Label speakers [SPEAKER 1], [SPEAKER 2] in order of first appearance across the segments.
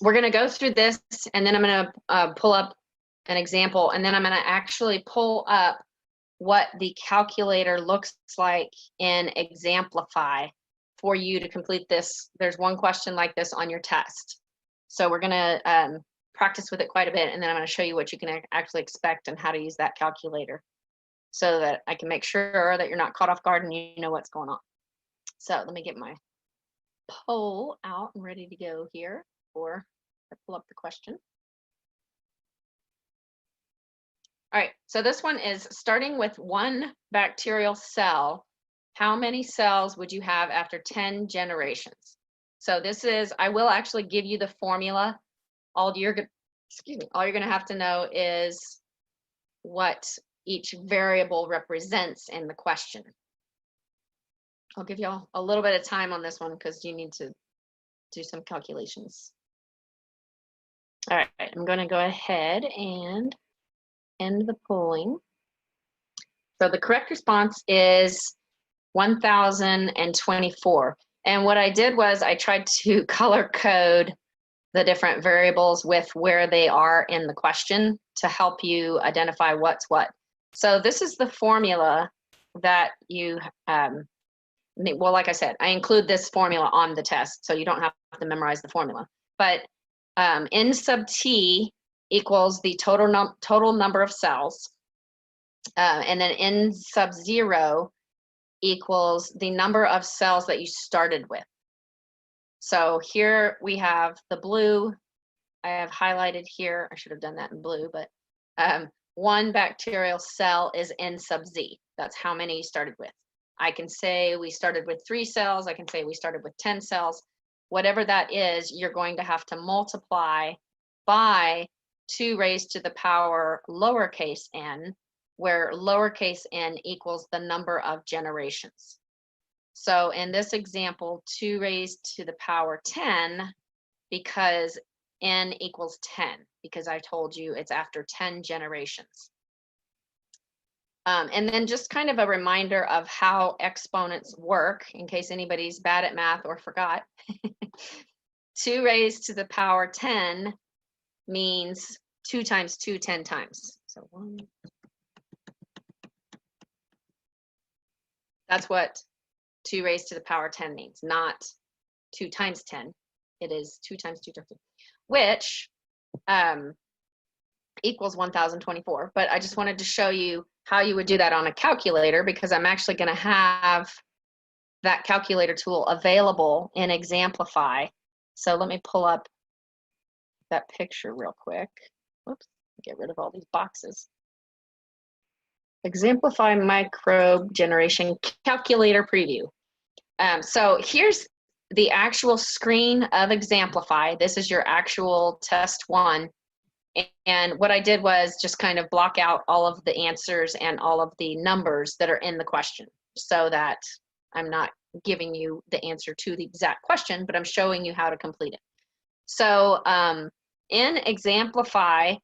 [SPEAKER 1] we're going to go through this, and then I'm going to pull up an example, and then I'm going to actually pull up what the calculator looks like in Examplify for you to complete this. There's one question like this on your test. So we're going to practice with it quite a bit, and then I'm going to show you what you can actually expect and how to use that calculator so that I can make sure that you're not caught off guard and you know what's going on. So let me get my poll out and ready to go here before I pull up the question. All right, so this one is starting with one bacterial cell. How many cells would you have after 10 generations? So this is, I will actually give you the formula. All you're going to have to know is what each variable represents in the question. I'll give y'all a little bit of time on this one because you need to do some calculations. All right, I'm going to go ahead and end the polling. So the correct response is 1,024. And what I did was I tried to color code the different variables with where they are in the question to help you identify what's what. So this is the formula that you, well, like I said, I include this formula on the test, so you don't have to memorize the formula. But N sub T equals the total number of cells, and then N sub 0 equals the number of cells that you started with. So here we have the blue. I have highlighted here. I should have done that in blue, but one bacterial cell is N sub Z. That's how many you started with. I can say we started with 3 cells. I can say we started with 10 cells. Whatever that is, you're going to have to multiply by 2 raised to the power lowercase n, where lowercase n equals the number of generations. So in this example, 2 raised to the power 10, because n equals 10, because I told you it's after 10 generations. And then just kind of a reminder of how exponents work, in case anybody's bad at math or forgot. 2 raised to the power 10 means 2 times 2, 10 times. So 1. That's what 2 raised to the power 10 means, not 2 times 10. It is 2 times 2 times 2, which equals 1,024. But I just wanted to show you how you would do that on a calculator, because I'm actually going to have that calculator tool available in Examplify. So let me pull up that picture real quick. Whoops, get rid of all these boxes. Examplify microbe generation calculator preview. So here's the actual screen of Examplify. This is your actual test 1. And what I did was just kind of block out all of the answers and all of the numbers that are in the question, so that I'm not giving you the answer to the exact question, but I'm showing you how to complete it. So in Examplify,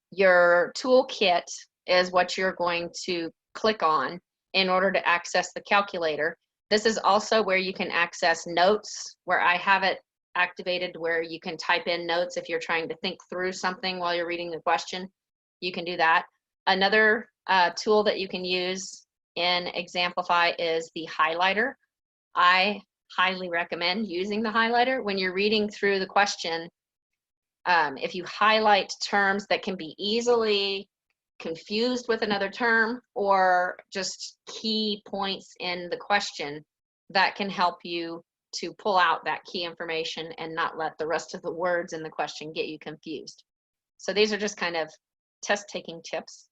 [SPEAKER 1] your toolkit is what you're going to click on in order to access the calculator. This is also where you can access notes, where I have it activated where you can type in notes if you're trying to think through something while you're reading the question. You can do that. Another tool that you can use in Examplify is the highlighter. I highly recommend using the highlighter when you're reading through the question. If you highlight terms that can be easily confused with another term, or just key points in the question, that can help you to pull out that key information and not let the rest of the words in the question get you confused. So these are just kind of test taking tips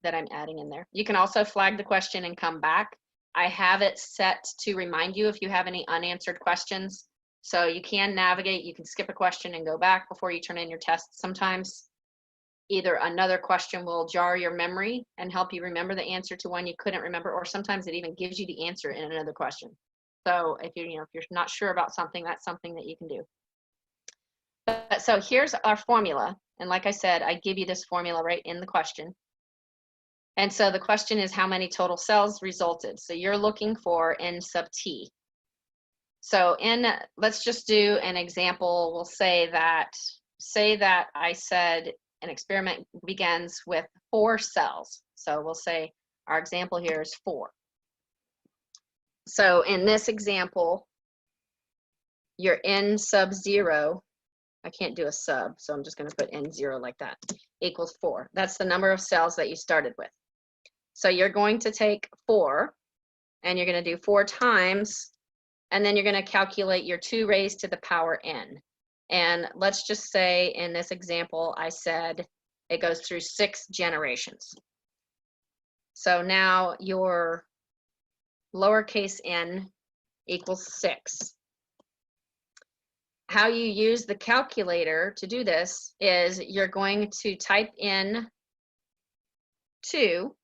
[SPEAKER 1] that I'm adding in there. You can also flag the question and come back. I have it set to remind you if you have any unanswered questions. So you can navigate, you can skip a question and go back before you turn in your test. Sometimes either another question will jar your memory and help you remember the answer to one you couldn't remember, or sometimes it even gives you the answer in another question. So if you're, if you're not sure about something, that's something that you can do. So here's our formula. And like I said, I give you this formula right in the question. And so the question is how many total cells resulted. So you're looking for N sub T. So let's just do an example. We'll say that I said an experiment begins with 4 cells. So we'll say our example here is 4. So in this example, your n sub 0, I can't do a sub, so I'm just going to put n0 like that, equals 4. That's the number of cells that you started with. So you're going to take 4, and you're going to do 4 times, and then you're going to calculate your 2 raised to the power n. And let's just say in this example, I said it goes through 6 generations. So now your lowercase n equals 6. How you use the calculator to do this is you're going to type in 2.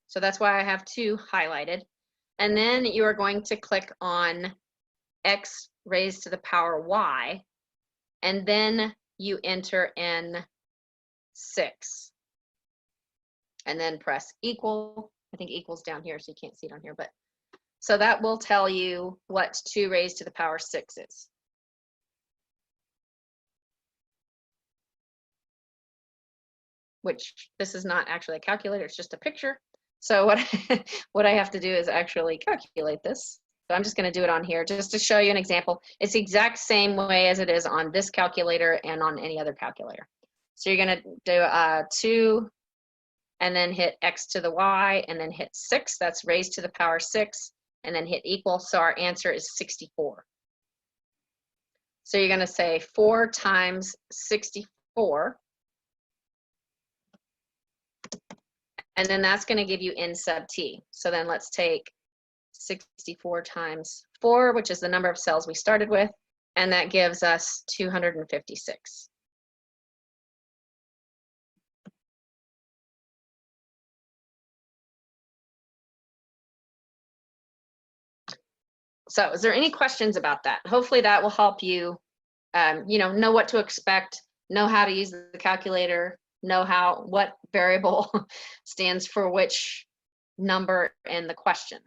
[SPEAKER 1] So that's why I have 2 highlighted. And then you are going to click on x raised to the power y, and then you enter in 6. And then press equal. I think equals down here, so you can't see it on here, but so that will tell you what 2 raised to the power 6 is. Which this is not actually a calculator, it's just a picture. So what I have to do is actually calculate this. So I'm just going to do it on here just to show you an example. It's the exact same way as it is on this calculator and on any other calculator. So you're going to do 2 and then hit x to the y and then hit 6. That's raised to the power 6 and then hit equal. So our answer is 64. So you're going to say 4 times 64. And then that's going to give you n sub t. So then let's take 64 times 4, which is the number of cells we started with, and that gives us 256. So is there any questions about that? Hopefully that will help you, know what to expect, know how to use the calculator, know what variable stands for which number in the question.